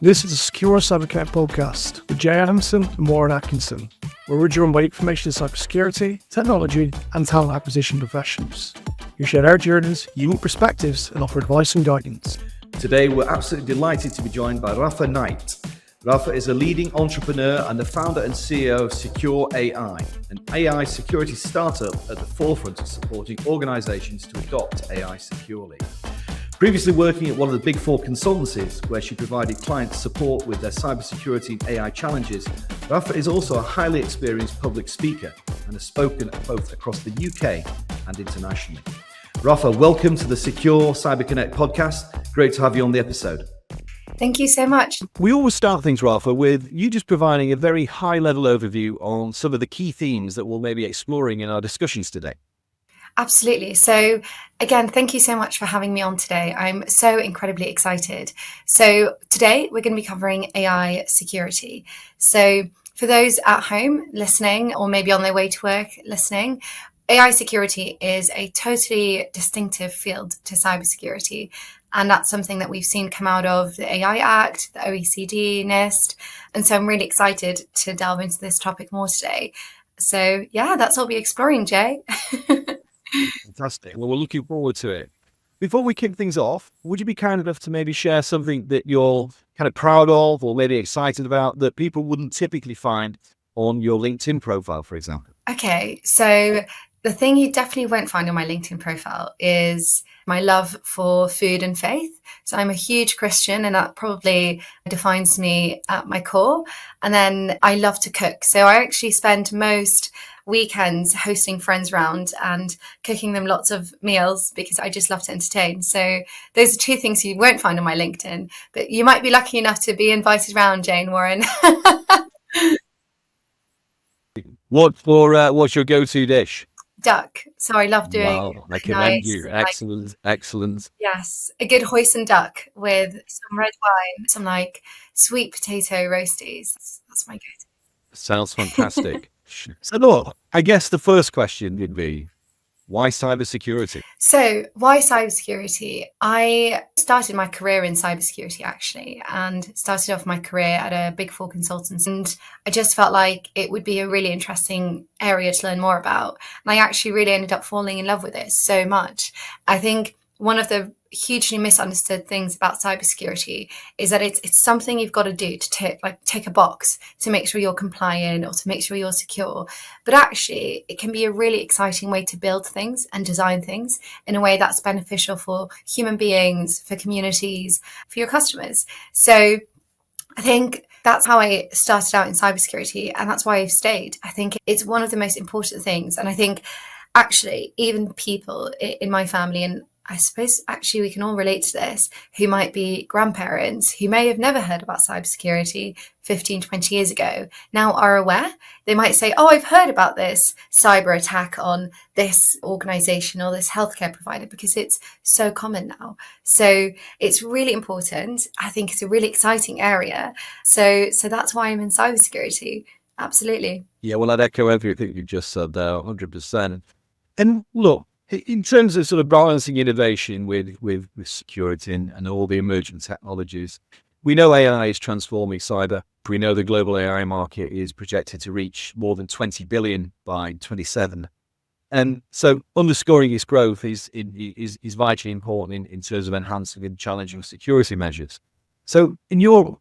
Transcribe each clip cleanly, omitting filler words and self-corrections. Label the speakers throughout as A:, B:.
A: This is a Secure Cyber Den podcast with Jay Adamson and Warren Atkinson, where we're joined by information in cybersecurity, technology, and talent acquisition professionals who share their journeys, unique perspectives, and offer advice and guidance.
B: Today, we're absolutely delighted to be joined by Rafah Knight. Rafah is a leading entrepreneur and the founder and CEO of SecureAI, an AI security startup at the forefront of supporting organizations to adopt AI securely. Previously working at one of the big four consultancies where she provided clients support with their cybersecurity and AI challenges, Rafah is also a highly experienced public speaker and has spoken both across the UK and internationally. Rafah, welcome to the Secure Cyber Connect podcast. Great to have you on the episode.
C: Thank you so much.
D: We always start things, Rafah, with you just providing a very high-level overview on some of the key themes that we'll maybe be exploring in our discussions today.
C: Absolutely. So again, thank you so much for having me on today. I'm so incredibly excited. So today we're going to be covering AI security. So for those at home listening, or maybe on their way to work listening, AI security is a totally distinctive field to cybersecurity. And that's something that we've seen come out of the AI Act, the OECD, NIST. And so I'm really excited to delve into this topic more today. So yeah, that's what we'll be exploring, Jay.
D: Fantastic. Well, we're looking forward to it. Before we kick things off, would you be kind enough to maybe share something that you're kind of proud of or maybe excited about that people wouldn't typically find on your LinkedIn profile, for example?
C: Okay, so the thing you definitely won't find on my LinkedIn profile is my love for food and faith. So I'm a huge Christian, and that probably defines me at my core. And then I love to cook. So I actually spend most weekends hosting friends round and cooking them lots of meals because I just love to entertain. So those are two things you won't find on my LinkedIn, but you might be lucky enough to be invited round, Jane, Warren.
D: What's your go-to dish?
C: Duck. So I love doing.
D: Wow, I commend you. Excellent, excellent.
C: Yes, a good hoisin duck with some red wine, some like sweet potato roasties. That's my go-to.
D: Sounds fantastic. So look, I guess the first question would be, why cybersecurity?
C: So why cybersecurity? I started my career in cybersecurity actually, and started off my career at a big four consultancy. And I just felt like it would be a really interesting area to learn more about. And I actually really ended up falling in love with it so much. I think one of the hugely misunderstood things about cybersecurity is that it's something you've got to do to tick a box to make sure you're compliant or to make sure you're secure. But actually, it can be a really exciting way to build things and design things in a way that's beneficial for human beings, for communities, for your customers. So I think that's how I started out in cybersecurity, and that's why I've stayed. I think it's one of the most important things. And I think actually, even people in my family, and I suppose actually we can all relate to this, who might be grandparents who may have never heard about cybersecurity 15, 20 years ago, now are aware. They might say, oh, I've heard about this cyber attack on this organization or this healthcare provider because it's so common now. So it's really important. I think it's a really exciting area. So that's why I'm in cybersecurity. Absolutely.
D: Yeah, well, I'd echo everything you just said there, 100%. And look, in terms of sort of balancing innovation with security and all the emerging technologies, we know AI is transforming cyber. We know the global AI market is projected to reach more than 20 billion by 27. And so underscoring its growth is vitally important in terms of enhancing and challenging security measures. So in your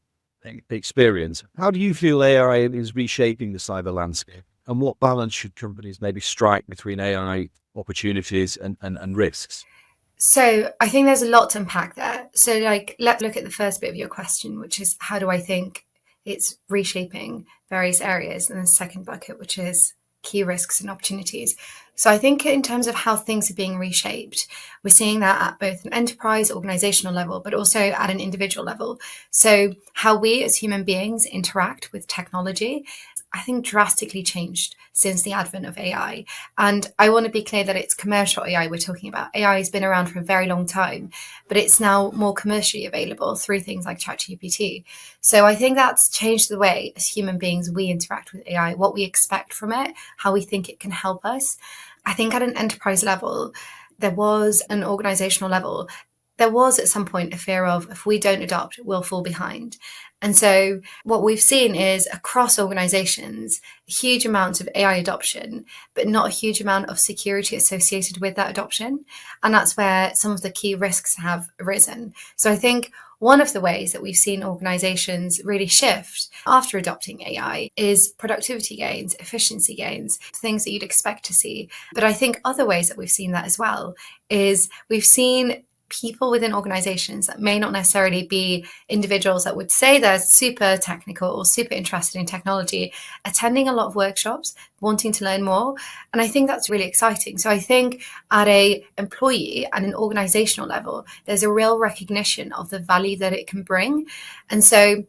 D: experience, how do you feel AI is reshaping the cyber landscape? And what balance should companies maybe strike between AI opportunities and risks?
C: So I think there's a lot to unpack there. So let's look at the first bit of your question, which is how do I think it's reshaping various areas? And the second bucket, which is key risks and opportunities. So I think in terms of how things are being reshaped, we're seeing that at both an enterprise organizational level, but also at an individual level. So how we as human beings interact with technology, I think drastically changed since the advent of AI. And I want to be clear that it's commercial AI we're talking about. AI has been around for a very long time, but it's now more commercially available through things like ChatGPT. So I think that's changed the way as human beings we interact with AI, what we expect from it, how we think it can help us. I think at an enterprise level, there was an organizational level there was at some point a fear of, if we don't adopt, we'll fall behind. And so what we've seen is across organizations, huge amounts of AI adoption, but not a huge amount of security associated with that adoption. And that's where some of the key risks have arisen. So I think one of the ways that we've seen organizations really shift after adopting AI is productivity gains, efficiency gains, things that you'd expect to see. But I think other ways that we've seen that as well is we've seen people within organizations that may not necessarily be individuals that would say they're super technical or super interested in technology, attending a lot of workshops, wanting to learn more. And I think that's really exciting. So I think at a employee and an organizational level, there's a real recognition of the value that it can bring. And so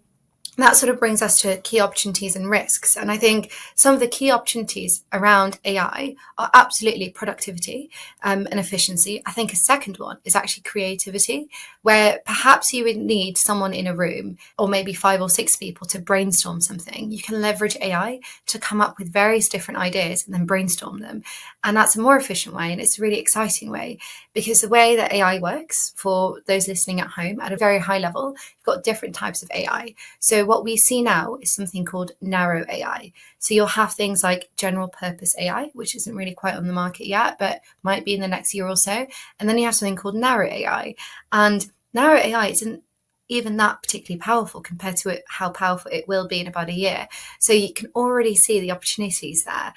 C: that sort of brings us to key opportunities and risks. And I think some of the key opportunities around AI are absolutely productivity and efficiency. I think a second one is actually creativity, where perhaps you would need someone in a room or maybe 5 or 6 people to brainstorm something. You can leverage AI to come up with various different ideas and then brainstorm them. And that's a more efficient way. And it's a really exciting way, because the way that AI works, for those listening at home at a very high level, you've got different types of AI. So what we see now is something called narrow AI. So you'll have things like general purpose AI, which isn't really quite on the market yet, but might be in the next year or so. And then you have something called narrow AI. And narrow AI isn't even that particularly powerful compared to how powerful it will be in about a year. So you can already see the opportunities there.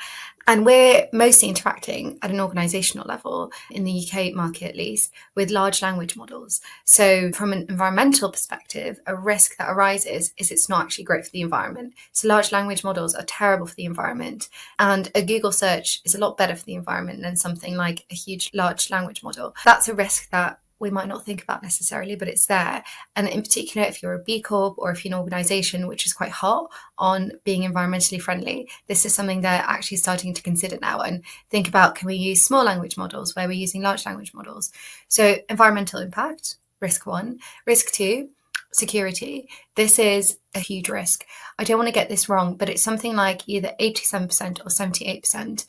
C: And we're mostly interacting at an organizational level, in the UK market at least, with large language models. So from an environmental perspective, a risk that arises is it's not actually great for the environment. So large language models are terrible for the environment. And a Google search is a lot better for the environment than something like a huge large language model. That's a risk that we might not think about necessarily, but it's there. And in particular, if you're a B Corp or if you're an organization which is quite hot on being environmentally friendly, this is something they're actually starting to consider now and think about, can we use small language models where we're using large language models? So environmental impact, risk 1. Risk 2, security. This is a huge risk. I don't want to get this wrong, but it's something like either 87% or 78%.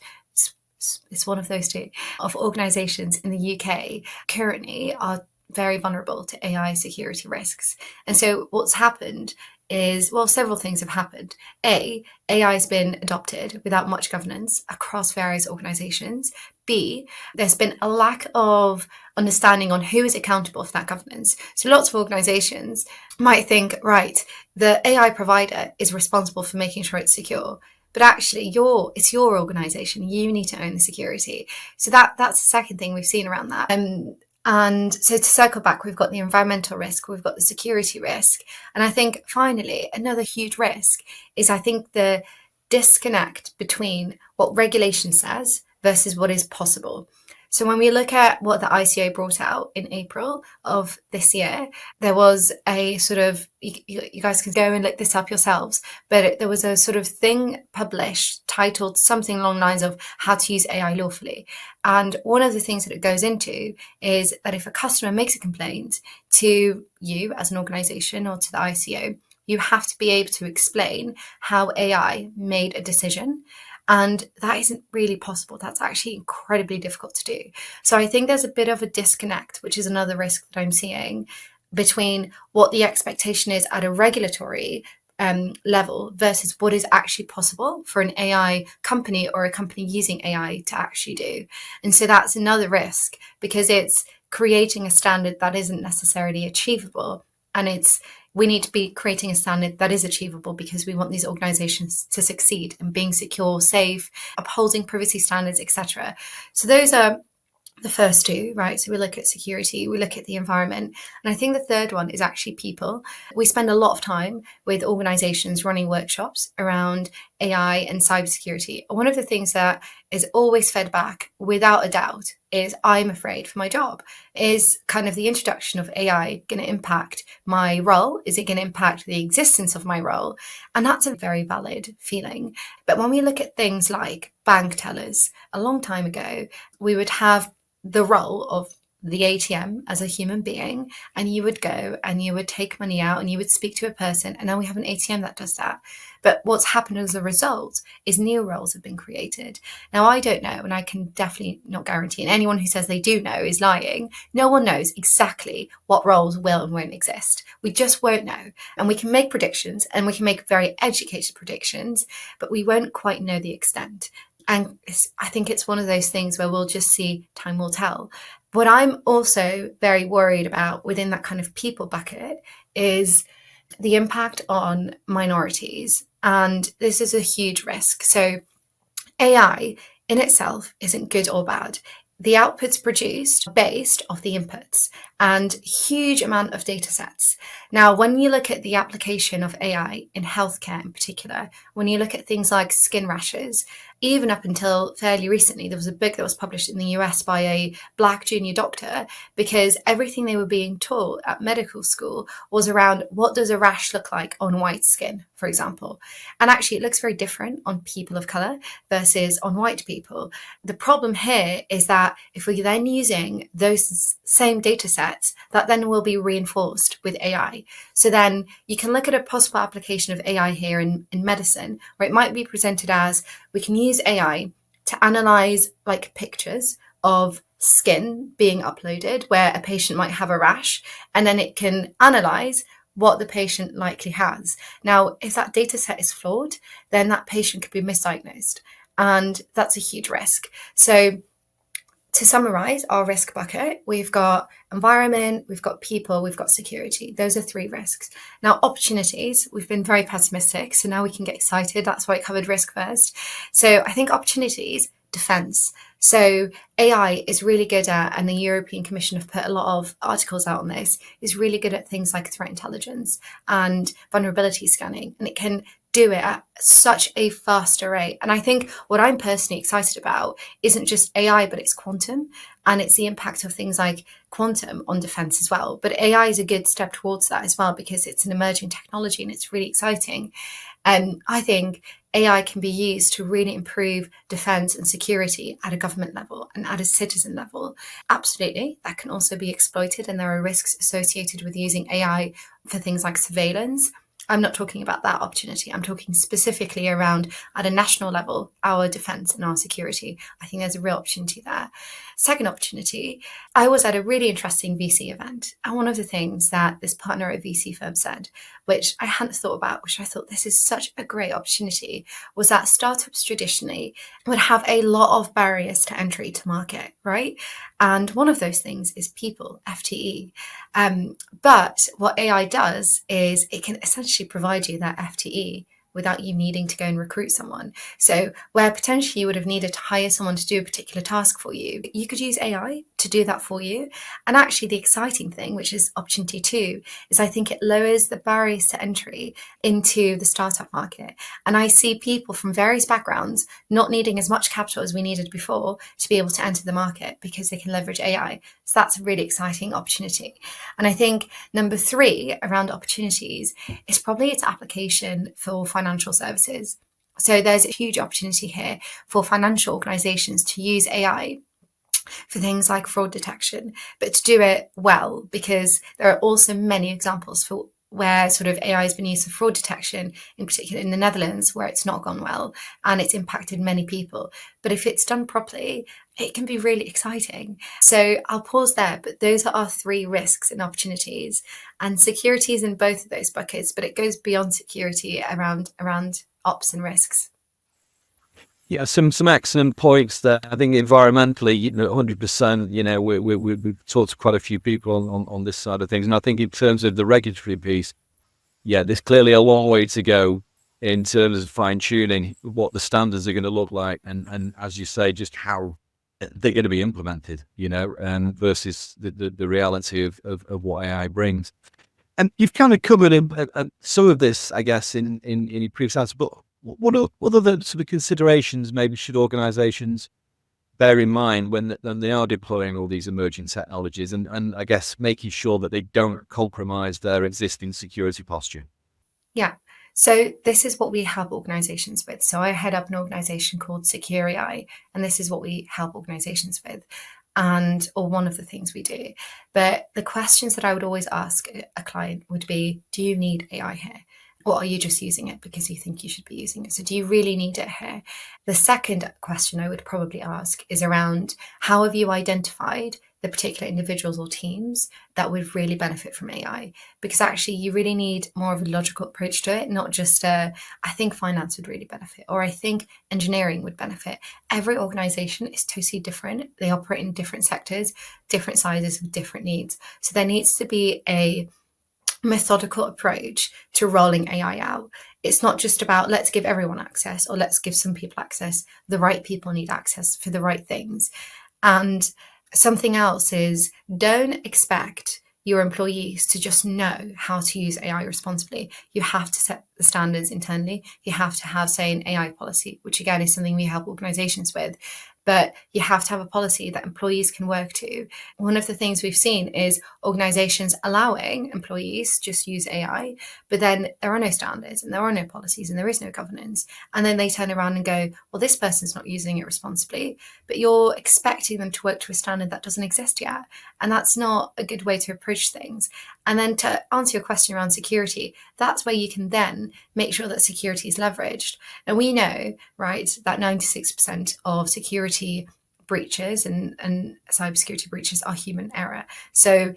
C: It's one of those two, of organizations in the UK currently are very vulnerable to AI security risks. And so what's happened is, well, several things have happened. AI has been adopted without much governance across various organizations. B, there's been a lack of understanding on who is accountable for that governance. So lots of organizations might think, right, the AI provider is responsible for making sure it's secure. But actually, it's your organization. You need to own the security. So that's the second thing we've seen around that. And so to circle back, we've got the environmental risk, we've got the security risk. And I think finally, another huge risk is, I think, the disconnect between what regulation says versus what is possible. So when we look at what the ICO brought out in April of this year, there was a sort of, you guys can go and look this up yourselves, but there was a sort of thing published titled something along the lines of how to use AI lawfully. And one of the things that it goes into is that if a customer makes a complaint to you as an organization or to the ICO, you have to be able to explain how AI made a decision. And that isn't really possible. That's actually incredibly difficult to do. So I think there's a bit of a disconnect, which is another risk that I'm seeing, between what the expectation is at a regulatory level versus what is actually possible for an AI company or a company using AI to actually do. And so that's another risk, because it's creating a standard that isn't necessarily achievable. And we need to be creating a standard that is achievable, because we want these organizations to succeed in being secure, safe, upholding privacy standards, etc. So those are the first two, right? So we look at security, we look at the environment. And I think the third one is actually people. We spend a lot of time with organizations running workshops around AI and cybersecurity. One of the things that is always fed back without a doubt is, I'm afraid for my job. Is kind of the introduction of AI going to impact my role? Is it going to impact the existence of my role? And that's a very valid feeling. But when we look at things like bank tellers, a long time ago, we would have the role of the ATM as a human being, and you would go and you would take money out and you would speak to a person, and now we have an ATM that does that. But what's happened as a result is new roles have been created. Now, I don't know, and I can definitely not guarantee, and anyone who says they do know is lying. No one knows exactly what roles will and won't exist. We just won't know. And we can make predictions, and we can make very educated predictions, but we won't quite know the extent. And I think it's one of those things where we'll just see, time will tell. What I'm also very worried about within that kind of people bucket is the impact on minorities. And this is a huge risk. So AI in itself isn't good or bad. The outputs produced based off the inputs and huge amount of data sets. Now, when you look at the application of AI in healthcare in particular, when you look at things like skin rashes, even up until fairly recently, there was a book that was published in the US by a Black junior doctor, because everything they were being taught at medical school was around what does a rash look like on white skin, for example. And actually, it looks very different on people of color versus on white people. The problem here is that if we're then using those same data sets, that then will be reinforced with AI. So then you can look at a possible application of AI here in medicine, where it might be presented as we can use AI to analyze like pictures of skin being uploaded where a patient might have a rash, and then it can analyze what the patient likely has. Now, if that data set is flawed, then that patient could be misdiagnosed, and that's a huge risk. So to summarize our risk bucket, we've got environment, we've got people, we've got security. Those are 3 risks. Now, opportunities, we've been very pessimistic, so now we can get excited. That's why I covered risk first. So I think opportunities, defense. So AI is really good at, and the European Commission have put a lot of articles out on this, is really good at things like threat intelligence and vulnerability scanning, and it can do it at such a faster rate. And I think what I'm personally excited about isn't just AI, but it's quantum, and it's the impact of things like quantum on defense as well. But AI is a good step towards that as well, because it's an emerging technology and it's really exciting. And I think AI can be used to really improve defense and security at a government level and at a citizen level. Absolutely, that can also be exploited, and there are risks associated with using AI for things like surveillance. I'm not talking about that opportunity. I'm talking specifically around, at a national level, our defense and our security. I think there's a real opportunity there. Second opportunity, I was at a really interesting VC event, and one of the things that this partner at a VC firm said, which I hadn't thought about, which I thought this is such a great opportunity, was that startups traditionally would have a lot of barriers to entry to market, right? And one of those things is people, FTE. But what AI does is it can essentially provide you that FTE without you needing to go and recruit someone. So where potentially you would have needed to hire someone to do a particular task for you, you could use AI to do that for you. And actually the exciting thing, which is opportunity 2, is I think it lowers the barriers to entry into the startup market. And I see people from various backgrounds not needing as much capital as we needed before to be able to enter the market because they can leverage AI. So that's a really exciting opportunity. And I think number 3 around opportunities is probably its application for financial services. So there's a huge opportunity here for financial organizations to use AI for things like fraud detection, but to do it well, because there are also many examples for where sort of AI has been used for fraud detection, in particular in the Netherlands, where it's not gone well and it's impacted many people. But if it's done properly, it can be really exciting. So I'll pause there, but those are our 3 risks and opportunities. And security is in both of those buckets, but it goes beyond security around ops and risks.
D: Yeah, some excellent points there. I think environmentally, 100%, we've talked to quite a few people on this side of things. And I think in terms of the regulatory piece, yeah, there's clearly a long way to go in terms of fine tuning what the standards are going to look like. And as you say, just how they're going to be implemented, versus the reality of what AI brings. And you've kind of covered some of this, I guess, in your previous answer, but what are the sort of considerations maybe should organizations bear in mind when they are deploying all these emerging technologies, and I guess making sure that they don't compromise their existing security posture?
C: Yeah. So this is what we help organizations with. So I head up an organization called SecureAI, and this is what we help organizations with. or one of the things we do. But the questions that I would always ask a client would be, do you need AI here? Or are you just using it because you think you should be using it? So do you really need it here? The second question I would probably ask is around, how have you identified the particular individuals or teams that would really benefit from AI? Because actually you really need more of a logical approach to it, not just I think finance would really benefit, or I think engineering would benefit. Every organization is totally different. They operate in different sectors, different sizes with different needs. So there needs to be a methodical approach to rolling AI out. It's not just about let's give everyone access or let's give some people access. The right people need access for the right things. And something else is, don't expect your employees to just know how to use AI responsibly. You have to set the standards internally. You have to have, say, an AI policy, which again is something we help organizations with. But you have to have a policy that employees can work to. One of the things we've seen is organizations allowing employees just use AI, but then there are no standards and there are no policies and there is no governance. And then they turn around and go, well, this person's not using it responsibly, but you're expecting them to work to a standard that doesn't exist yet. And that's not a good way to approach things. And then to answer your question around security, that's where you can then make sure that security is leveraged. And we know, right, that 96% of security breaches and cybersecurity breaches are human error. So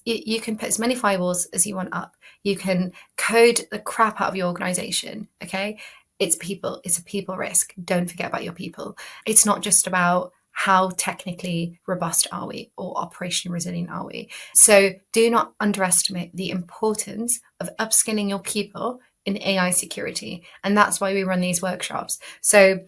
C: you can put as many firewalls as you want up. You can code the crap out of your organization, okay? It's people. It's a people risk. Don't forget about your people. It's not just about how technically robust are we or operationally resilient are we. So do not underestimate the importance of upskilling your people in AI security. And that's why we run these workshops. So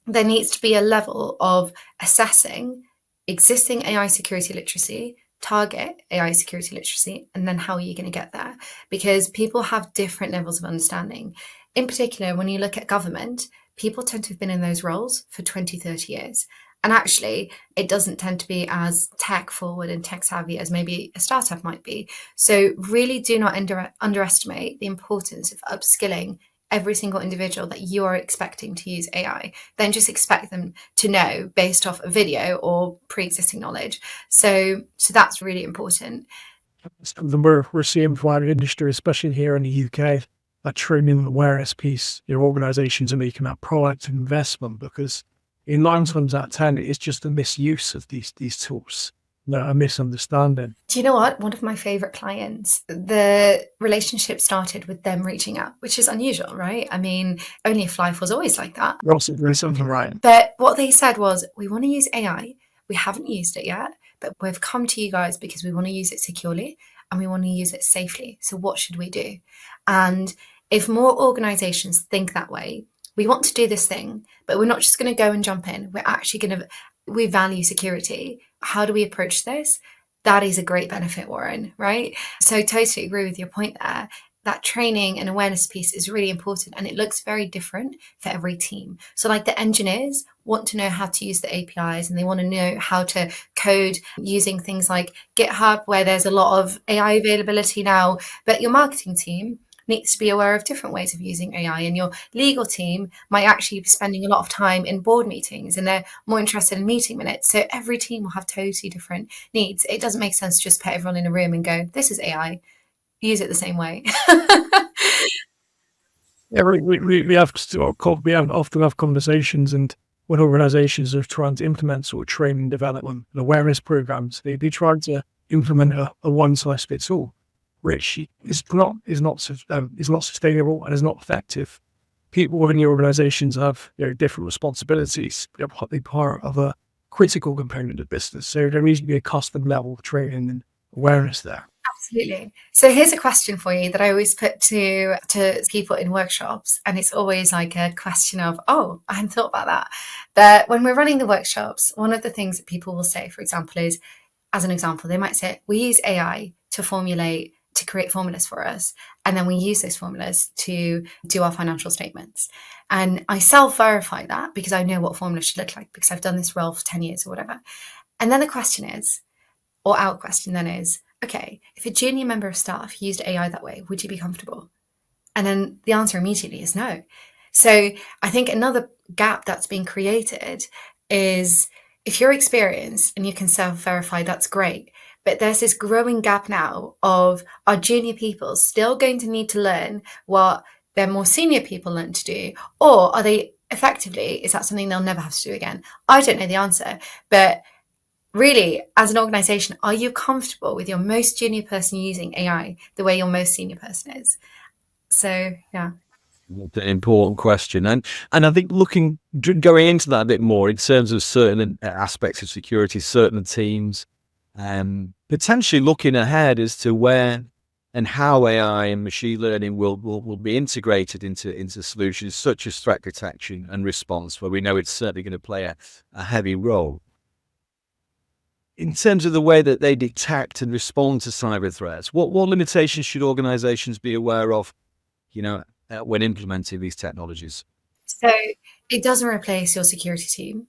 C: there needs to be a level of assessing existing AI security literacy, target AI security literacy, and then how are you going to get there? Because people have different levels of understanding. In particular, when you look at government, people tend to have been in those roles for 20, 30 years. And actually, it doesn't tend to be as tech forward and tech savvy as maybe a startup might be. So really do not underestimate the importance of upskilling every single individual that you're expecting to use AI. Then just expect them to know based off a video or pre-existing knowledge. So that's really important.
A: Something we're seeing from our industry, especially here in the UK, that training and awareness piece, your organizations are making that proactive investment, because in 9 times out of 10, it's just a misuse of these tools, a misunderstanding.
C: Do you know what? One of my favorite clients, the relationship started with them reaching out, which is unusual, right? I mean, only if life was always like that.
A: You're also doing something right.
C: But what they said was, we want to use AI. We haven't used it yet, but we've come to you guys because we want to use it securely and we want to use it safely. So what should we do? And if more organizations think that way, we want to do this thing, but we're not just going to go and jump in. We're actually we value security. How do we approach this? That is a great benefit, Warren, right? So totally agree with your point there. That training and awareness piece is really important, and it looks very different for every team. So like the engineers want to know how to use the APIs and they want to know how to code using things like GitHub, where there's a lot of AI availability now, but your marketing team needs to be aware of different ways of using AI, and your legal team might actually be spending a lot of time in board meetings and they're more interested in meeting minutes. So every team will have totally different needs. It doesn't make sense to just put everyone in a room and go, this is AI, use it the same way.
A: Yeah, we often have conversations, and when organizations are trying to implement sort of training, development, and awareness programs, they try to implement a one-size-fits-all, which is not sustainable and is not effective. People within the organizations have different responsibilities. They're partly part of a critical component of business. So there needs to be a custom level training and awareness there.
C: Absolutely. So here's a question for you that I always put to people in workshops. And it's always like a question of, oh, I hadn't thought about that. But when we're running the workshops, one of the things that people will say, for example, is, as an example, they might say, we use AI to create formulas for us. And then we use those formulas to do our financial statements. And I self-verify that because I know what formulas should look like because I've done this role for 10 years or whatever. And then the question is, or our question then is, okay, if a junior member of staff used AI that way, would you be comfortable? And then the answer immediately is no. So I think another gap that's being created is if you're experienced and you can self-verify, that's great. But there's this growing gap now of, are junior people still going to need to learn what their more senior people learn to do? Or are they effectively, is that something they'll never have to do again? I don't know the answer. But really, as an organization, are you comfortable with your most junior person using AI the way your most senior person is? So, yeah.
D: An important question. And I think going into that a bit more in terms of certain aspects of security, certain teams, potentially looking ahead as to where and how AI and machine learning will be integrated into solutions such as threat detection and response, where we know it's certainly going to play a heavy role. In terms of the way that they detect and respond to cyber threats, what limitations should organizations be aware of, when implementing these technologies?
C: So it doesn't replace your security team.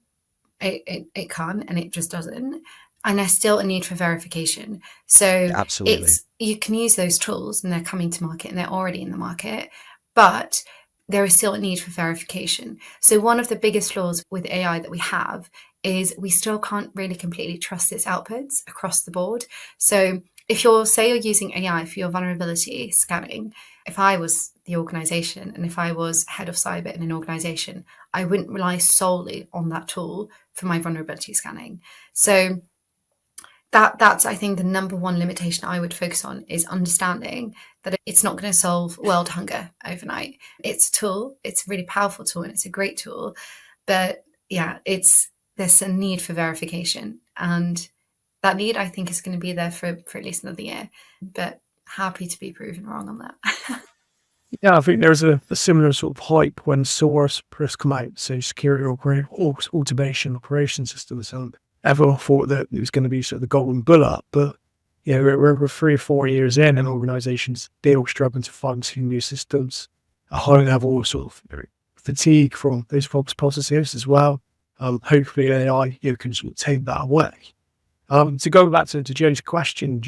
C: It can't, and it just doesn't. And there's still a need for verification. So
D: Absolutely.
C: you can use those tools, and they're coming to market, and they're already in the market, but there is still a need for verification. So one of the biggest flaws with AI that we have is we still can't really completely trust its outputs across the board. So if you're using AI for your vulnerability scanning, if I was the organization and if I was head of cyber in an organization, I wouldn't rely solely on that tool for my vulnerability scanning. So that's, I think, the number one limitation I would focus on, is understanding that it's not going to solve world hunger overnight. It's a tool, it's a really powerful tool, and it's a great tool. But yeah, there's a need for verification. And that need, I think, is going to be there for at least another year. But happy to be proven wrong on that.
A: Yeah, I think there's a similar sort of hype when SOARs first come out, so security automation operation systems, and everyone thought that it was going to be sort of the golden bullet. But yeah, we're 3 or 4 years in, and organizations still struggling to fine-tune new systems, a high level of sort of fatigue from those folks' processes as well. Hopefully AI can sort of take that away. To go back to Joe's question,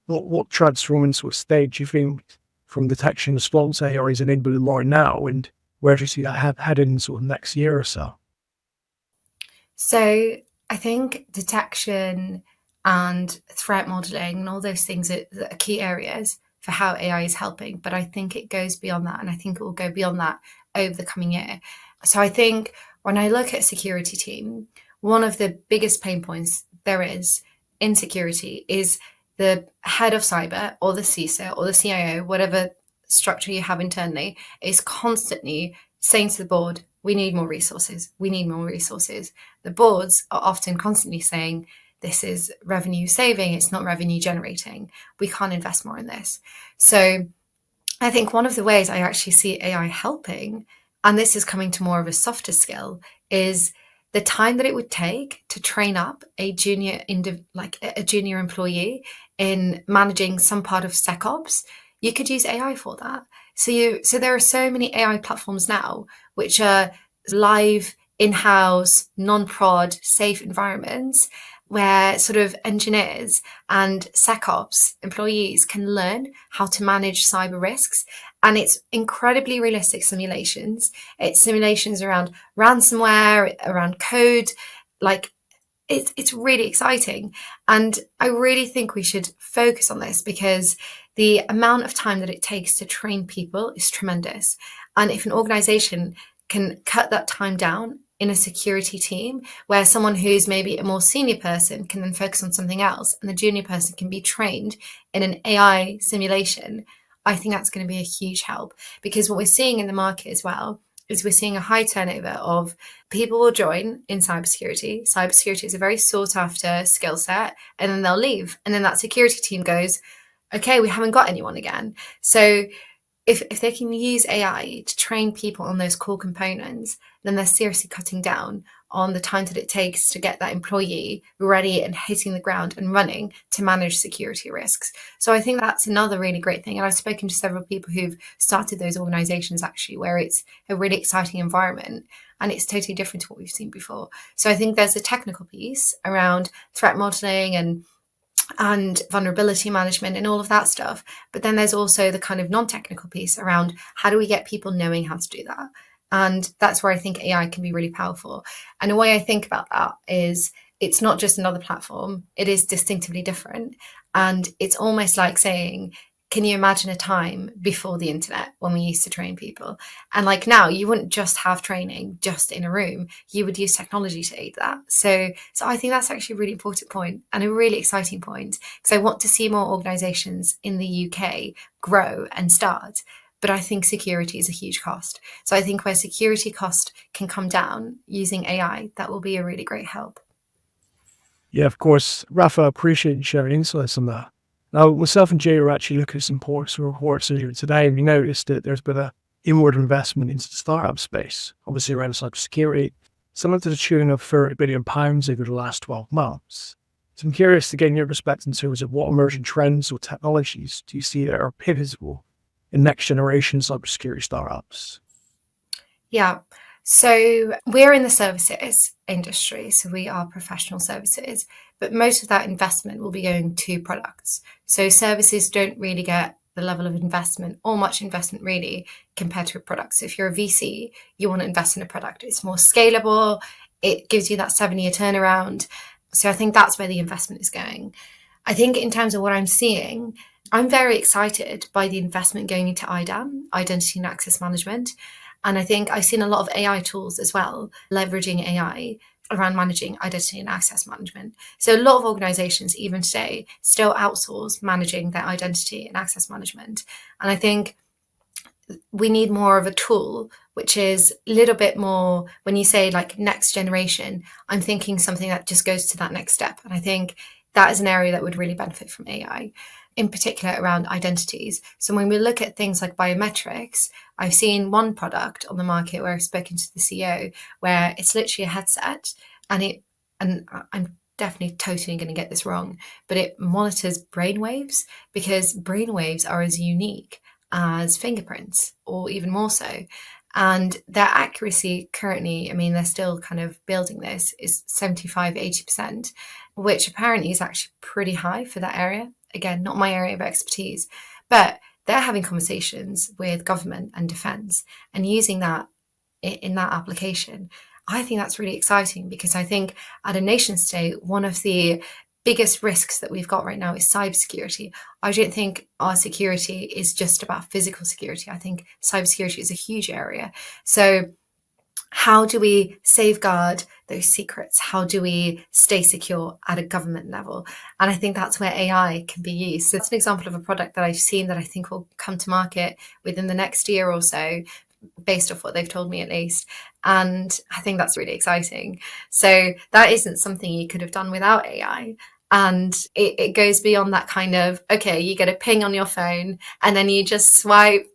A: what transforming sort of stage do you think from detection response AI is enabling right now, and where do you see that heading in sort of next year or so?
C: So I think detection and threat modeling and all those things are key areas for how AI is helping. But I think it goes beyond that, and I think it will go beyond that over the coming year. So I think when I look at security team, one of the biggest pain points there is in security is the head of cyber, or the CISO, or the CIO, whatever structure you have internally, is constantly saying to the board, we need more resources. We need more resources. The boards are often constantly saying, this is revenue saving. It's not revenue generating. We can't invest more in this. So I think one of the ways I actually see AI helping, and this is coming to more of a softer skill, is the time that it would take to train up a junior employee in managing some part of SecOps. You could use AI for that. So there are so many AI platforms now which are live, in-house, non-prod, safe environments where sort of engineers and SecOps employees can learn how to manage cyber risks. And it's incredibly realistic simulations. It's simulations around ransomware, around code. Like, it's really exciting. And I really think we should focus on this, because the amount of time that it takes to train people is tremendous. And if an organization can cut that time down in a security team, where someone who's maybe a more senior person can then focus on something else, and the junior person can be trained in an AI simulation, I think that's going to be a huge help. Because what we're seeing in the market as well is we're seeing a high turnover of people will join in cybersecurity. Cybersecurity is a very sought after skill set, and then they'll leave. And then that security team goes, okay, we haven't got anyone again. So if they can use AI to train people on those core components, then they're seriously cutting down on the time that it takes to get that employee ready and hitting the ground and running to manage security risks. So I think that's another really great thing. And I've spoken to several people who've started those organizations actually, where it's a really exciting environment and it's totally different to what we've seen before. So I think there's a technical piece around threat modeling and vulnerability management and all of that stuff. But then there's also the kind of non-technical piece around how do we get people knowing how to do that? And that's where I think AI can be really powerful. And the way I think about that is it's not just another platform. It is distinctively different. And it's almost like saying, can you imagine a time before the internet when we used to train people? And like now, you wouldn't just have training just in a room. You would use technology to aid that. So I think that's actually a really important point and a really exciting point, because I want to see more organizations in the UK grow and start. But I think security is a huge cost. So I think where security cost can come down using AI, that will be a really great help.
A: Yeah, of course. Rafa, appreciate you sharing insights on that. Now, myself and Jay are actually looking at some reports earlier today, and we noticed that there's been an inward investment into the startup space, obviously around cybersecurity, something to the tune of £30 billion over the last 12 months. So I'm curious to get your perspective in terms of what emerging trends or technologies do you see that are pivotal in next generation cybersecurity startups?
C: Yeah. So we're in the services industry, so we are professional services, but most of that investment will be going to products. So services don't really get the level of investment or much investment really compared to a product. So if you're a VC, you want to invest in a product. It's more scalable. It gives you that 7-year turnaround. So I think that's where the investment is going. I think in terms of what I'm seeing, I'm very excited by the investment going into IDAM, Identity and Access Management. And I think I've seen a lot of AI tools as well, leveraging AI around managing identity and access management. So a lot of organizations, even today, still outsource managing their identity and access management. And I think we need more of a tool, which is a little bit more, when you say like next generation, I'm thinking something that just goes to that next step. And I think that is an area that would really benefit from AI, in particular around identities. So when we look at things like biometrics, I've seen one product on the market where I've spoken to the CEO, where it's literally a headset and I'm definitely totally going to get this wrong, but it monitors brainwaves, because brainwaves are as unique as fingerprints or even more so. And their accuracy currently, I mean, they're still kind of building this, is 75, 80%, which apparently is actually pretty high for that area. Again, not my area of expertise, but they're having conversations with government and defense and using that in that application. I think that's really exciting, because I think at a nation state, one of the biggest risks that we've got right now is cybersecurity. I don't think our security is just about physical security. I think cybersecurity is a huge area. So how do we safeguard those secrets? How do we stay secure at a government level? And I think that's where AI can be used. So that's an example of a product that I've seen that I think will come to market within the next year or so, based off what they've told me at least. And I think that's really exciting. So that isn't something you could have done without AI. And it goes beyond that kind of, okay, you get a ping on your phone and then you just swipe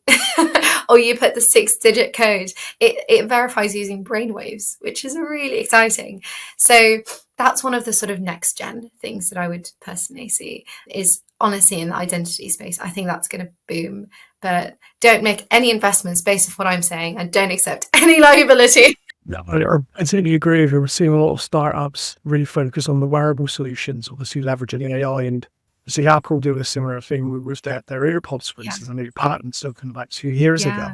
C: or you put the 6-digit code. It verifies using brainwaves, which is really exciting. So that's one of the sort of next gen things that I would personally see, is honestly in the identity space. I think that's going to boom, but don't make any investments based off what I'm saying, and don't accept any liability.
A: No, I totally agree with you. We're seeing a lot of startups really focus on the wearable solutions, obviously leveraging AI, and see Apple do a similar thing with their AirPods, for instance. I know patent spoken about 2 years ago.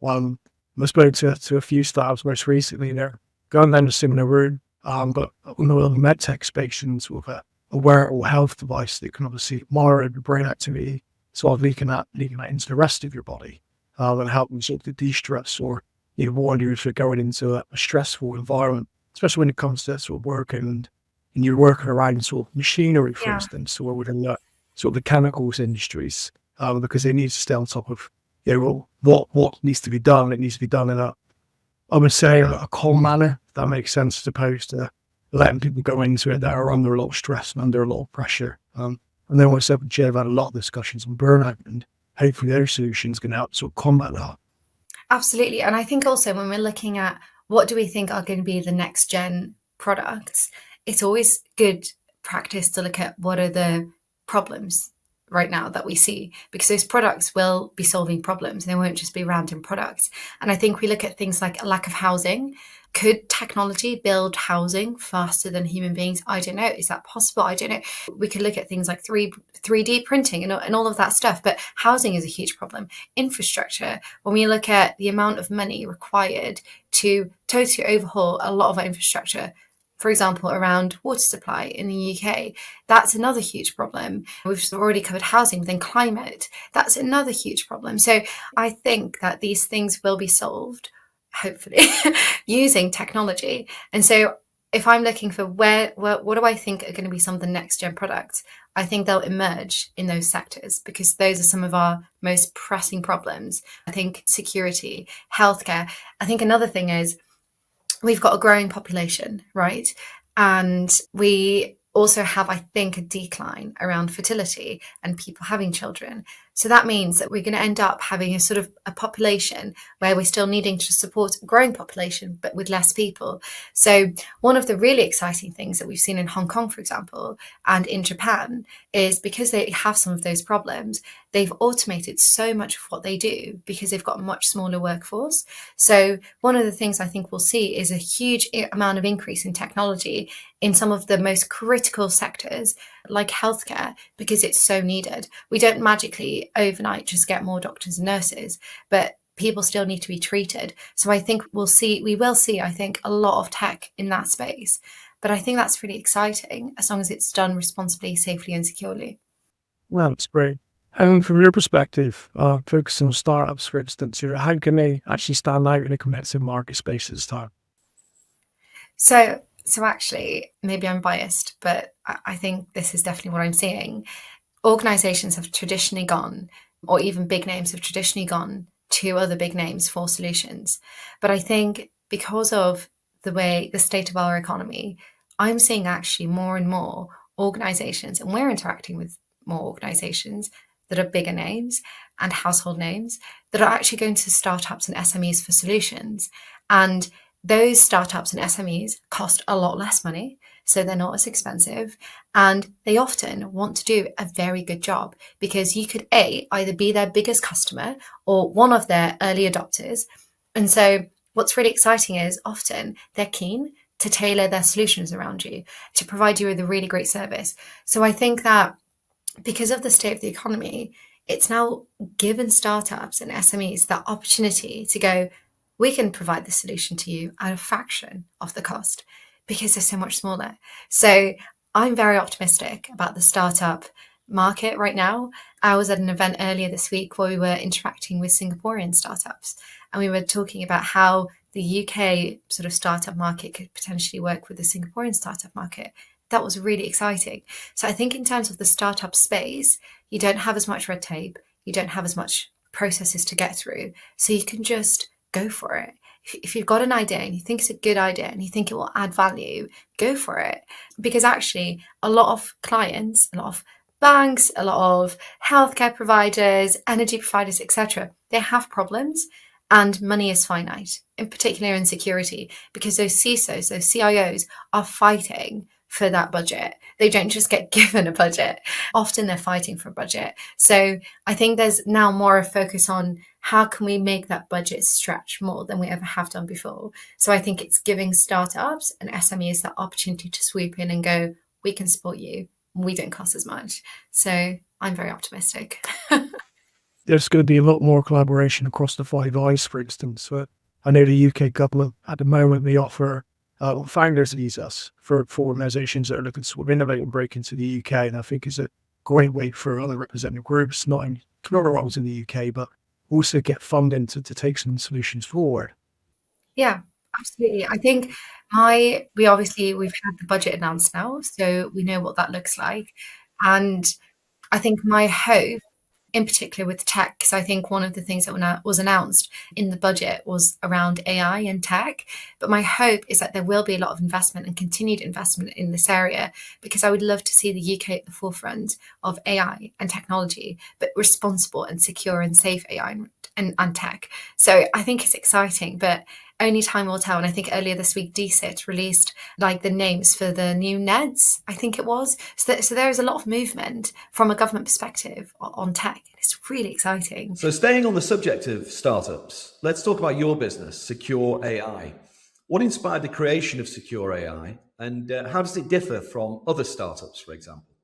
A: I spoke to a few startups most recently. They're going down a similar route, but in the medtech space, with a wearable health device that can obviously monitor your brain activity, sort of leaking that into the rest of your body, and help you sort of de-stress or warn you if you're going into a stressful environment, especially when it comes to sort of working and you're working around sort of machinery, for instance, or within the sort of the chemicals industries, because they need to stay on top of what needs to be done. It needs to be done in I would say, a calm manner, if that makes sense, as opposed to letting people go into it that are under a lot of stress and under a lot of pressure. And then myself and Jay have had a lot of discussions on burnout, and hopefully their solutions can help sort of combat that.
C: Absolutely. And I think also when we're looking at what do we think are going to be the next gen products, it's always good practice to look at what are the problems right now that we see, because those products will be solving problems. They won't just be random products. And I think we look at things like a lack of housing. Could technology build housing faster than human beings? I don't know. Is that possible? I don't know. We could look at things like 3D printing and all of that stuff, but housing is a huge problem. Infrastructure, when we look at the amount of money required to totally overhaul a lot of our infrastructure, for example, around water supply in the UK. That's another huge problem. We've already covered housing, then climate. That's another huge problem. So I think that these things will be solved, hopefully, using technology. And so if I'm looking for what do I think are going to be some of the next gen products, I think they'll emerge in those sectors because those are some of our most pressing problems. I think security, healthcare. I think another thing is we've got a growing population, right? And we also have, I think, a decline around fertility and people having children. So that means that we're going to end up having a sort of a population where we're still needing to support a growing population, but with less people. So one of the really exciting things that we've seen in Hong Kong, for example, and in Japan is because they have some of those problems, they've automated so much of what they do because they've got a much smaller workforce. So one of the things I think we'll see is a huge amount of increase in technology in some of the most critical sectors like healthcare, because it's so needed. We don't magically overnight just get more doctors and nurses, but people still need to be treated. So I think we will see, I think, a lot of tech in that space. But I think that's really exciting as long as it's done responsibly, safely and securely.
A: Well, that's great. And from your perspective, focusing on startups, for instance, how can they actually stand out in a competitive market space at this time?
C: So actually, maybe I'm biased, but I think this is definitely what I'm seeing. Organizations have traditionally gone, or even big names have traditionally gone to other big names for solutions. But I think because of the state of our economy, I'm seeing actually more and more organizations, and we're interacting with more organizations that are bigger names and household names that are actually going to startups and SMEs for solutions. And those startups and SMEs cost a lot less money, so they're not as expensive, and they often want to do a very good job because you could either be their biggest customer or one of their early adopters. And so what's really exciting is often they're keen to tailor their solutions around you to provide you with a really great service. So I think that because of the state of the economy, it's now given startups and SMEs that opportunity to go, we can provide the solution to you at a fraction of the cost because they're so much smaller. So I'm very optimistic about the startup market right now. I was at an event earlier this week where we were interacting with Singaporean startups, and we were talking about how the UK sort of startup market could potentially work with the Singaporean startup market. That was really exciting. So I think in terms of the startup space, you don't have as much red tape, you don't have as much processes to get through. So you can just go for it. If you've got an idea and you think it's a good idea and you think it will add value, go for it. Because actually, a lot of clients, a lot of banks, a lot of healthcare providers, energy providers, etc., they have problems and money is finite, in particular in security, because those CISOs, those CIOs are fighting for that budget. They don't just get given a budget. Often they're fighting for a budget. So I think there's now more a focus on how can we make that budget stretch more than we ever have done before. So I think it's giving startups and SMEs that opportunity to swoop in and go, we can support you. We don't cost as much. So I'm very optimistic.
A: There's going to be a lot more collaboration across the Five Eyes, for instance. I know the UK government at the moment, they offer founders visas for organizations that are looking to sort of innovate and break into the UK. And I think it's a great way for other representative groups, not roles in the UK, but also get funding to take some solutions forward.
C: Yeah, absolutely. I think we've had the budget announced now, so we know what that looks like. And I think my hope, in particular with tech, because I think one of the things that was announced in the budget was around AI and tech. But my hope is that there will be a lot of investment and continued investment in this area, because I would love to see the UK at the forefront of AI and technology, but responsible and secure and safe AI and tech. So I think it's exciting, but only time will tell. And I think earlier this week, DSIT released like the names for the new NEDs, I think it was. So there is a lot of movement from a government perspective on tech. It's really exciting.
B: So staying on the subject of startups, let's talk about your business, SecureAI. What inspired the creation of SecureAI, and how does it differ from other startups, for example?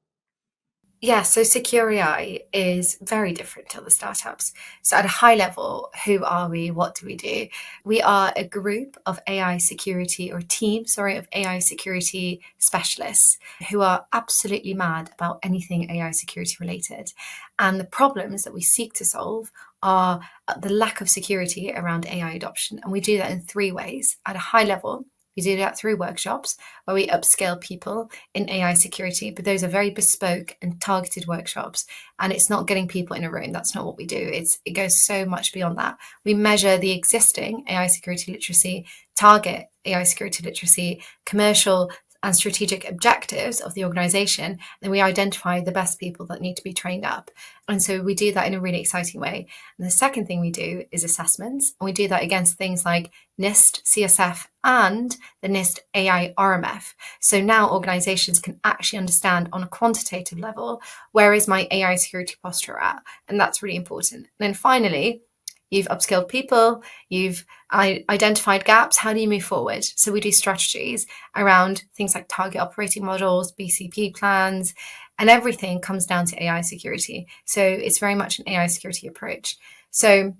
C: Yeah, so SecureAI is very different to other startups. So at a high level, who are we? What do we do? We are a group of AI security, or team, sorry, of AI security specialists who are absolutely mad about anything AI security related. And the problems that we seek to solve are the lack of security around AI adoption. And we do that in three ways. At a high level, we do that through workshops where we upscale people in AI security, but those are very bespoke and targeted workshops. And it's not getting people in a room. That's not what we do. It goes so much beyond that. We measure the existing AI security literacy, target AI security literacy, commercial and strategic objectives of the organization. Then we identify the best people that need to be trained up. And so we do that in a really exciting way. And the second thing we do is assessments. And we do that against things like NIST, CSF, and the NIST AI RMF. So now organizations can actually understand on a quantitative level, where is my AI security posture at? And that's really important. And then finally, you've upskilled people, you've identified gaps. How do you move forward? So we do strategies around things like target operating models, BCP plans, and everything comes down to AI security. So it's very much an AI security approach. So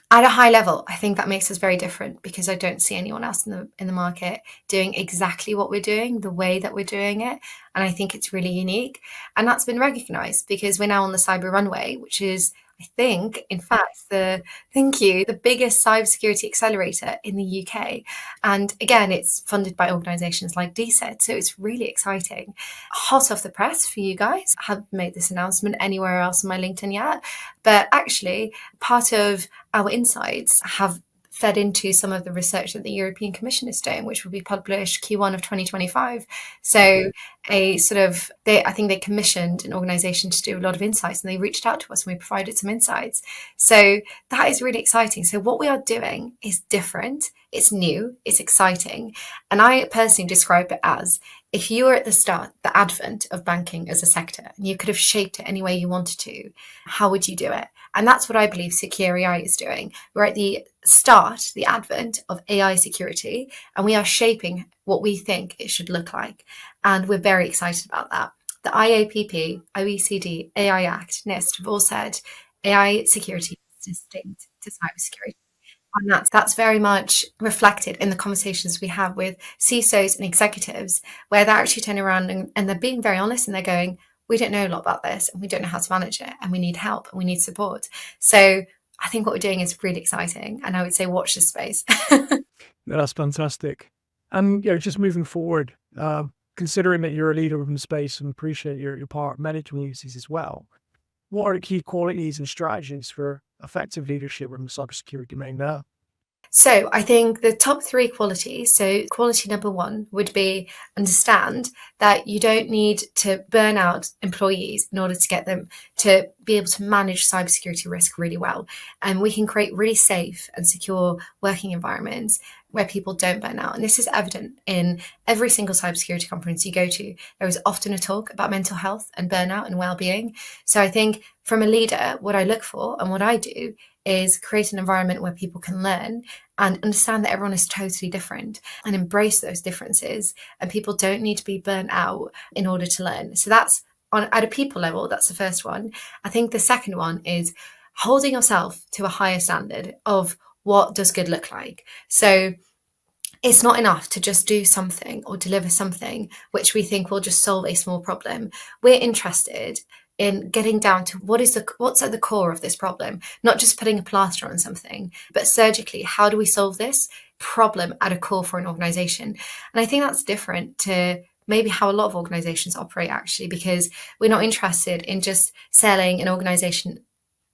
C: at a high level, I think that makes us very different, because I don't see anyone else in the market doing exactly what we're doing, the way that we're doing it. And I think it's really unique. And that's been recognized because we're now on the Cyber Runway, which is, I think, in fact, the biggest cybersecurity accelerator in the UK. And again, it's funded by organizations like DSIT. So it's really exciting. Hot off the press for you guys. I haven't made this announcement anywhere else on my LinkedIn yet. But actually, part of our insights have fed into some of the research that the European Commission is doing, which will be published Q1 of 2025. So I think they commissioned an organization to do a lot of insights, and they reached out to us and we provided some insights. So that is really exciting. So what we are doing is different, it's new, it's exciting. And I personally describe it as, if you were at the start, the advent of banking as a sector, and you could have shaped it any way you wanted to, how would you do it? And that's what I believe SecureAI is doing. We're at the start, the advent of AI security, and we are shaping what we think it should look like. And we're very excited about that. The IAPP, OECD, AI Act, NIST have all said AI security is distinct to cybersecurity. And that's very much reflected in the conversations we have with CISOs and executives, where they're actually turning around and they're being very honest, and they're going, we don't know a lot about this, and we don't know how to manage it, and we need help, and we need support. So I think what we're doing is really exciting, and I would say watch this space.
A: That's fantastic. And just moving forward, considering that you're a leader in the space and appreciate your part of many communities as well, what are the key qualities and strategies for effective leadership in the cybersecurity domain now?
C: So I think the top three qualities. So quality number one would be understand that you don't need to burn out employees in order to get them to be able to manage cybersecurity risk really well. And we can create really safe and secure working environments where people don't burn out. And this is evident in every single cybersecurity conference you go to. There is often a talk about mental health and burnout and well-being. So I think from a leader, what I look for and what I do is create an environment where people can learn and understand that everyone is totally different and embrace those differences. And people don't need to be burnt out in order to learn. So that's at a people level, that's the first one. I think the second one is holding yourself to a higher standard of what does good look like. So it's not enough to just do something or deliver something which we think will just solve a small problem. We're interested in getting down to what's at the core of this problem, not just putting a plaster on something, but surgically, how do we solve this problem at a core for an organization? And I think that's different to maybe how a lot of organizations operate, actually, because we're not interested in just selling an organization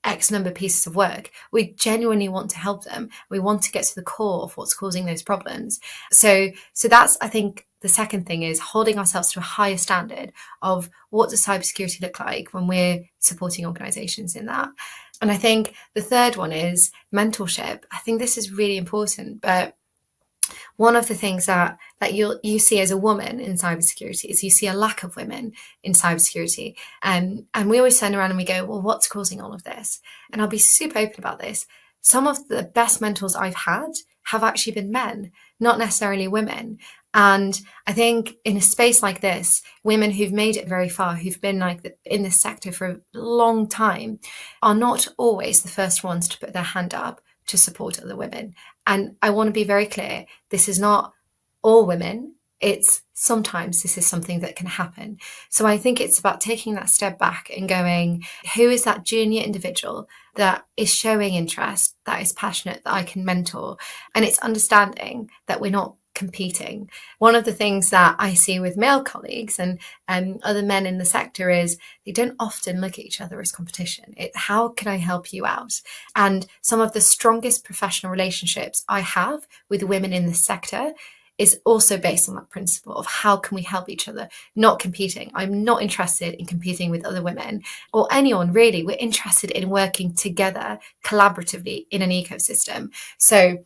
C: X number of pieces of work. We genuinely want to help them. We want to get to the core of what's causing those problems. So that's, I think, the second thing is holding ourselves to a higher standard of what does cybersecurity look like when we're supporting organizations in that. And I think the third one is mentorship. I think this is really important, but one of the things that you see as a woman in cybersecurity is you see a lack of women in cybersecurity. And we always turn around and we go, well, what's causing all of this? And I'll be super open about this. Some of the best mentors I've had have actually been men, not necessarily women. And I think in a space like this, women who've made it very far, who've been like in this sector for a long time, are not always the first ones to put their hand up to support other women. And I want to be very clear, this is not all women. It's sometimes this is something that can happen. So I think it's about taking that step back and going, who is that junior individual that is showing interest, that is passionate, that I can mentor? And it's understanding that we're not competing. One of the things that I see with male colleagues and other men in the sector is they don't often look at each other as competition. How can I help you out? And some of the strongest professional relationships I have with women in the sector is also based on that principle of how can we help each other, not competing. I'm not interested in competing with other women or anyone really. We're interested in working together collaboratively in an ecosystem. So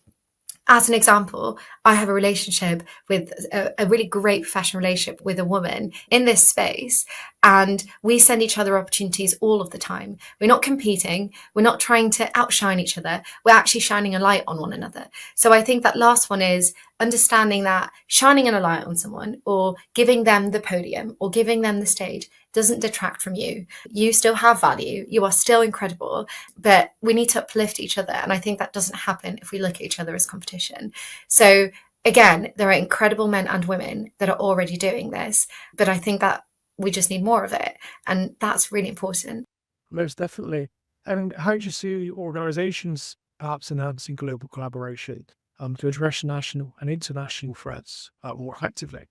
C: as an example, I have a relationship with a really great professional relationship with a woman in this space, and we send each other opportunities all of the time. We're not competing. We're not trying to outshine each other. We're actually shining a light on one another. So I think that last one is understanding that shining a light on someone or giving them the podium or giving them the stage doesn't detract from you. You still have value. You are still incredible, but we need to uplift each other. And I think that doesn't happen if we look at each other as competition. So again, there are incredible men and women that are already doing this, but I think that we just need more of it. And that's really important.
A: Most definitely. And how do you see organizations perhaps enhancing global collaboration to address national and international threats more effectively?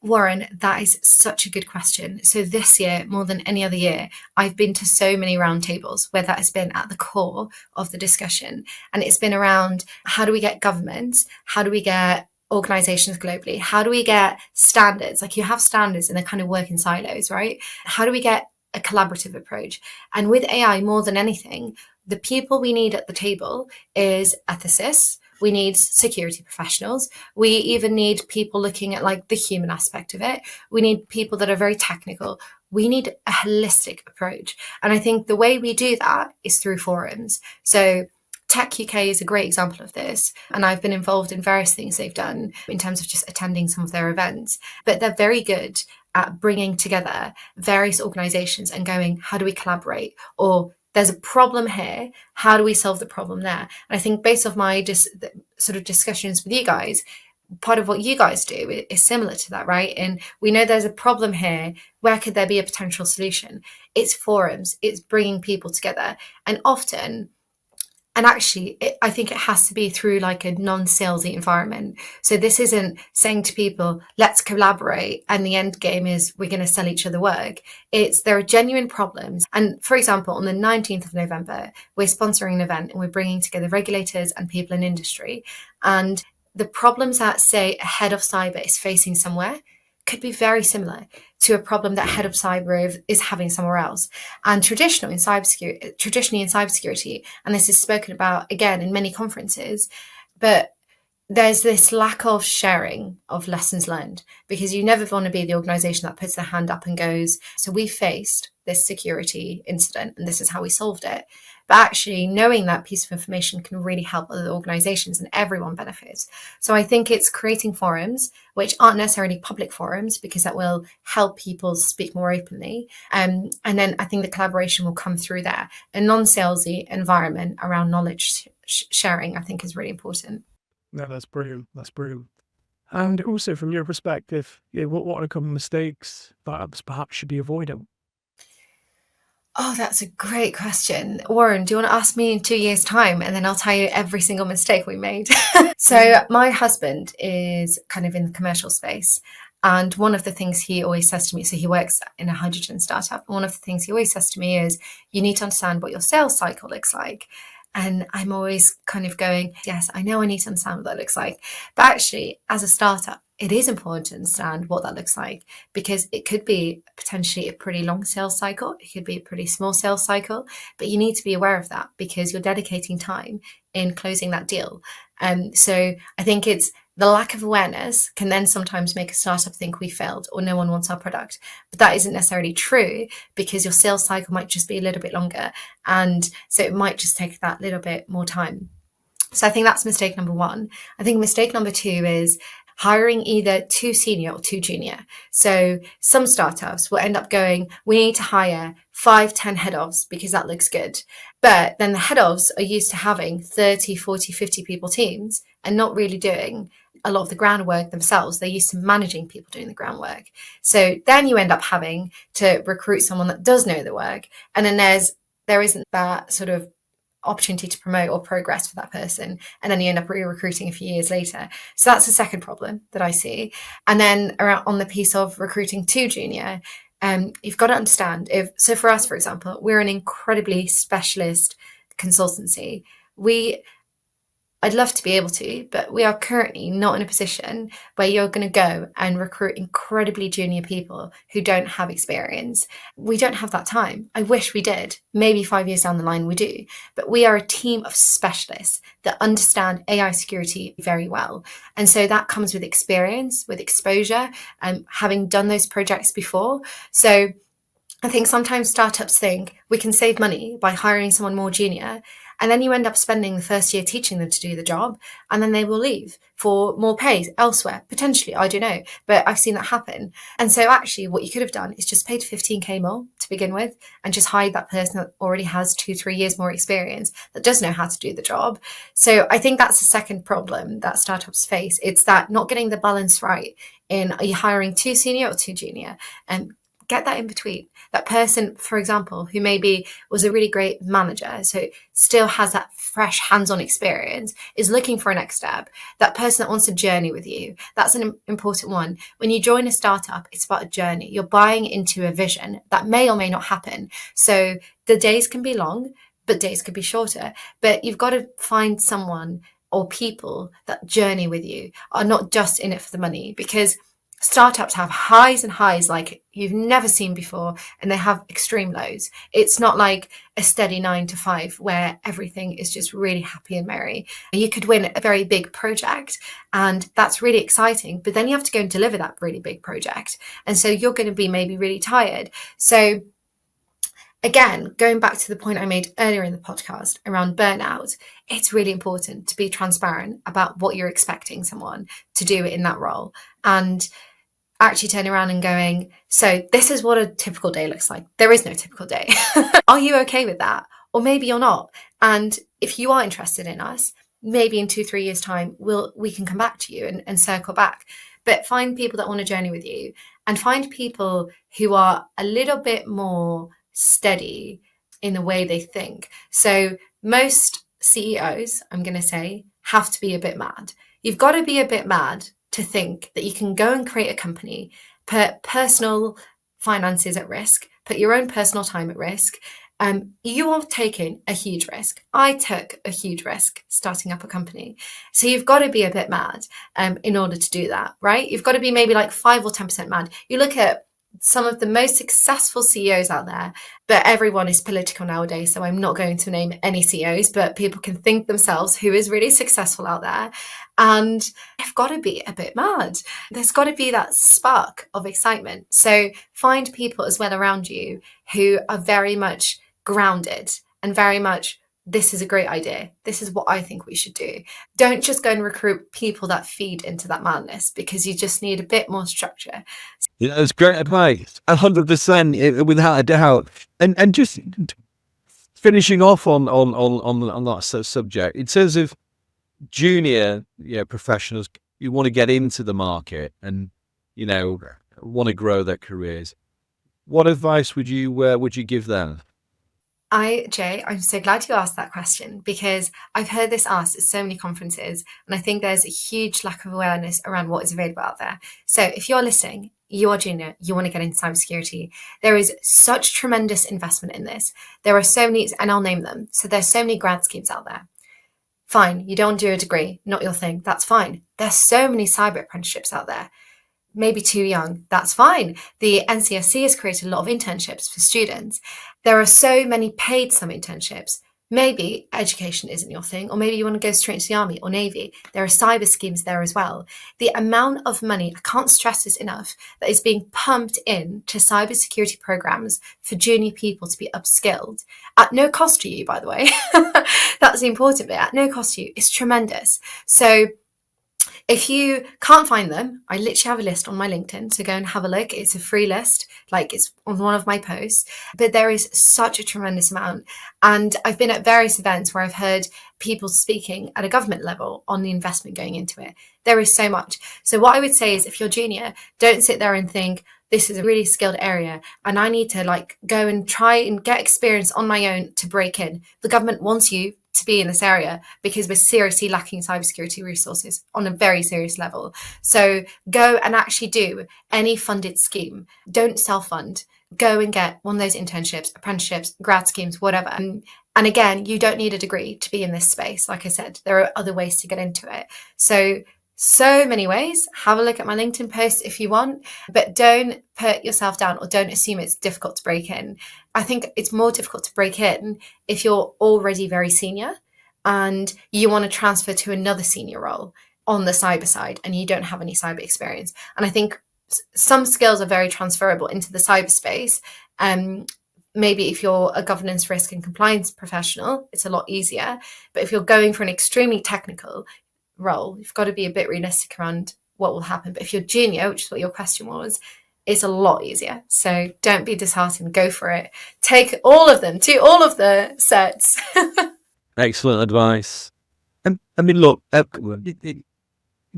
C: Warren, that is such a good question. So this year, more than any other year, I've been to so many roundtables where that has been at the core of the discussion. And it's been around how do we get governments? How do we get organizations globally? How do we get standards? Like you have standards and they kind of work in silos, right? How do we get a collaborative approach? And with AI, more than anything, the people we need at the table is ethicists. We need security professionals. We even need people looking at like the human aspect of it. We need people that are very technical. We need a holistic approach. And I think the way we do that is through forums. So TechUK is a great example of this. And I've been involved in various things they've done in terms of just attending some of their events. But they're very good at bringing together various organizations and going, how do we collaborate? Or there's a problem here. How do we solve the problem there? And I think based off my sort of discussions with you guys, part of what you guys do is similar to that, right? And we know there's a problem here. Where could there be a potential solution? It's forums. It's bringing people together. And often, and actually, I think it has to be through like a non-salesy environment. So this isn't saying to people, let's collaborate. And the end game is we're going to sell each other work. There are genuine problems. And for example, on the 19th of November, we're sponsoring an event and we're bringing together regulators and people in industry. And the problems that, say, a head of cyber is facing somewhere could be very similar to a problem that head of cyber is having somewhere else. And traditionally in cybersecurity, and this is spoken about again in many conferences, but there's this lack of sharing of lessons learned, because you never want to be the organization that puts their hand up and goes, so we faced this security incident and this is how we solved it. But actually knowing that piece of information can really help other organizations and everyone benefits. So I think it's creating forums, which aren't necessarily public forums, because that will help people speak more openly. And then I think the collaboration will come through there. A non-salesy environment around knowledge sharing, I think, is really important.
A: No, that's brilliant. That's brilliant. And also from your perspective, what are the common mistakes that perhaps should be avoided?
C: Oh, that's a great question. Warren, do you want to ask me in 2 years' time and then I'll tell you every single mistake we made? So my husband is kind of in the commercial space. And one of the things he always says to me, so he works in a hydrogen startup. One of the things he always says to me is, you need to understand what your sales cycle looks like. And I'm always kind of going, yes, I know I need to understand what that looks like. But actually, as a startup, it is important to understand what that looks like, because it could be potentially a pretty long sales cycle. It could be a pretty small sales cycle, but you need to be aware of that because you're dedicating time in closing that deal. So I think it's the lack of awareness can then sometimes make a startup think we failed or no one wants our product. But that isn't necessarily true, because your sales cycle might just be a little bit longer. And so it might just take that little bit more time. So I think that's mistake number one. I think mistake number two is hiring either too senior or too junior. So some startups will end up going, we need to hire 5-10 head ofs because that looks good. But then the head ofs are used to having 30, 40, 50 people teams and not really doing a lot of the groundwork themselves. They're used to managing people doing the groundwork. So then you end up having to recruit someone that does know the work. And then there isn't that sort of opportunity to promote or progress for that person, and then you end up re-recruiting a few years later. So that's the second problem that I see. And then around on the piece of recruiting too junior, you've got to understand, so for us, for example, we're an incredibly specialist consultancy. I'd love to be able to, but we are currently not in a position where you're going to go and recruit incredibly junior people who don't have experience. We don't have that time. I wish we did. Maybe 5 years down the line we do. But we are a team of specialists that understand AI security very well. And so that comes with experience, with exposure, and having done those projects before. So I think sometimes startups think we can save money by hiring someone more junior. And then you end up spending the first year teaching them to do the job, and then they will leave for more pay elsewhere. Potentially, I don't know, but I've seen that happen. And so actually what you could have done is just paid 15K more to begin with and just hired that person that already has 2-3 years more experience, that does know how to do the job. So I think that's the second problem that startups face. It's that not getting the balance right in, are you hiring too senior or too junior? And get that in between. That person, for example, who maybe was a really great manager, so still has that fresh hands-on experience, is looking for a next step. That person that wants to journey with you, that's an important one. When you join a startup, it's about a journey. You're buying into a vision that may or may not happen. So the days can be long, but days could be shorter. But you've got to find someone or people that journey with you, are not just in it for the money, because startups have highs and highs like you've never seen before, and they have extreme lows. It's not like a steady 9 to 5 where everything is just really happy and merry. You could win a very big project, and that's really exciting, but then you have to go and deliver that really big project. And so you're going to be maybe really tired. So again, going back to the point I made earlier in the podcast around burnout, it's really important to be transparent about what you're expecting someone to do in that role, and actually turning around and going, so this is what a typical day looks like. There is no typical day. Are you okay with that? Or maybe you're not. And if you are interested in us, maybe in 2-3 years time, we can come back to you and circle back. But find people that want to journey with you, and find people who are a little bit more steady in the way they think. So most CEOs, I'm going to say, have to be a bit mad. You've got to be a bit mad to think that you can go and create a company, put personal finances at risk, put your own personal time at risk. You are taking a huge risk. I took a huge risk starting up a company. So you've got to be a bit mad in order to do that, right? You've got to be maybe like 5 or 10% mad. You look at some of the most successful CEOs out there, but everyone is political nowadays, so I'm not going to name any CEOs, but people can think themselves who is really successful out there, and they've got to be a bit mad. There's got to be that spark of excitement. So find people as well around you who are very much grounded and very much, this is a great idea. This is what I think we should do. Don't just go and recruit people that feed into that madness, because you just need a bit more structure.
D: Yeah, that's great advice. 100%, without a doubt. And just finishing off on that subject, in terms of junior professionals, you want to get into the market and want to grow their careers. What advice would you give them?
C: Jay, I'm so glad you asked that question, because I've heard this asked at so many conferences, and I think there's a huge lack of awareness around what is available out there. So if you're listening, you are junior, you want to get into cybersecurity, there is such tremendous investment in this. There are so many, and I'll name them. So there's so many grant schemes out there. Fine, you don't do a degree, not your thing, that's fine. There's so many cyber apprenticeships out there. Maybe too young, that's fine. The NCSC has created a lot of internships for students. There are so many paid summer internships. Maybe education isn't your thing, or maybe you want to go straight to the Army or Navy. There are cyber schemes there as well. The amount of money, I can't stress this enough, that is being pumped in to cybersecurity programs for junior people to be upskilled at no cost to you, by the way. That's the important bit. At no cost to you. It's tremendous. So If you can't find them, I literally have a list on my LinkedIn, so go and have a look. It's a free list, like it's on one of my posts, but there is such a tremendous amount. And I've been at various events where I've heard people speaking at a government level on the investment going into it. There is so much. So what I would say is, if you're junior, don't sit there and think, this is a really skilled area and I need to like go and try and get experience on my own to break in. The government wants you to be in this area because we're seriously lacking cybersecurity resources on a very serious level. So go and actually do any funded scheme. Don't self-fund. Go and get one of those internships, apprenticeships, grad schemes, whatever. And again, you don't need a degree to be in this space. Like I said, there are other ways to get into it. So many ways. Have a look at my LinkedIn post if you want, but don't put yourself down or don't assume it's difficult to break in. I think it's more difficult to break in if you're already very senior and you want to transfer to another senior role on the cyber side and you don't have any cyber experience. And I think some skills are very transferable into the cyberspace. Maybe if you're a governance, risk and compliance professional, it's a lot easier. But if you're going for an extremely technical role, you've got to be a bit realistic around what will happen. But if you're junior, which is what your question was, it's a lot easier. So don't be disheartened. Go for it. Take all of them. Do all of the sets.
D: Excellent advice. And I mean, look, in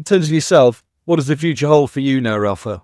D: terms of yourself, what does the future hold for you now, Rafah?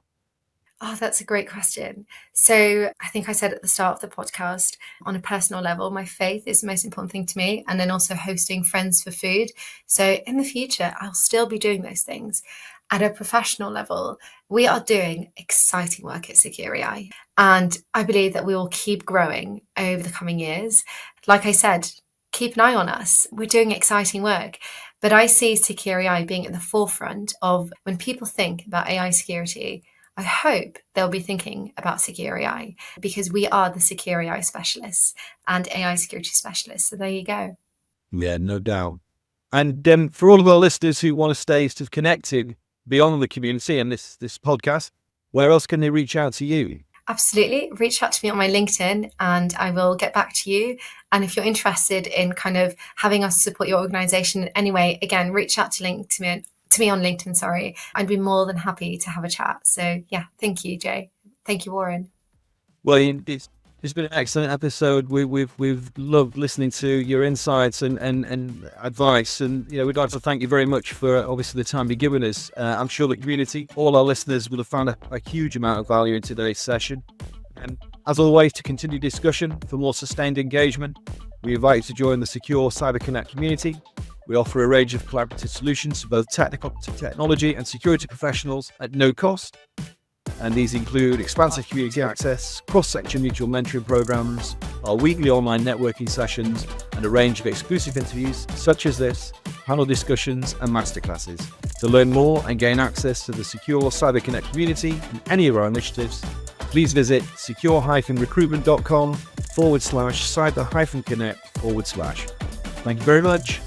C: Oh, that's a great question. So I think I said at the start of the podcast, on a personal level, my faith is the most important thing to me. And then also hosting Friends for Food. So in the future, I'll still be doing those things. At a professional level, we are doing exciting work at SecureAI. And I believe that we will keep growing over the coming years. Like I said, keep an eye on us. We're doing exciting work. But I see SecureAI being at the forefront of when people think about AI security. I hope they'll be thinking about SecureAI because we are the SecureAI specialists and AI security specialists. So there you go.
D: Yeah, no doubt. And for all of our listeners who want to stay sort of connected beyond the community and this podcast, where else can they reach out to you?
C: Absolutely. Reach out to me on my LinkedIn and I will get back to you. And if you're interested in kind of having us support your organization in any way, again, reach out to me on LinkedIn, sorry. I'd be more than happy to have a chat. So yeah, thank you, Jay. Thank you, Warren.
D: Well, it's been an excellent episode. We've loved listening to your insights and advice. And, we'd like to thank you very much for obviously the time you've given us. I'm sure the community, all our listeners will have found a huge amount of value in today's session. And as always, to continue discussion for more sustained engagement, we invite you to join the Secure Cyber Connect community. We offer a range of collaborative solutions for both technology and security professionals at no cost. And these include expansive community access, cross-section mutual mentoring programs, our weekly online networking sessions, and a range of exclusive interviews such as this, panel discussions and masterclasses. To learn more and gain access to the Secure Cyber Connect community and any of our initiatives, please visit secure-recruitment.com/cyber-connect/. Thank you very much.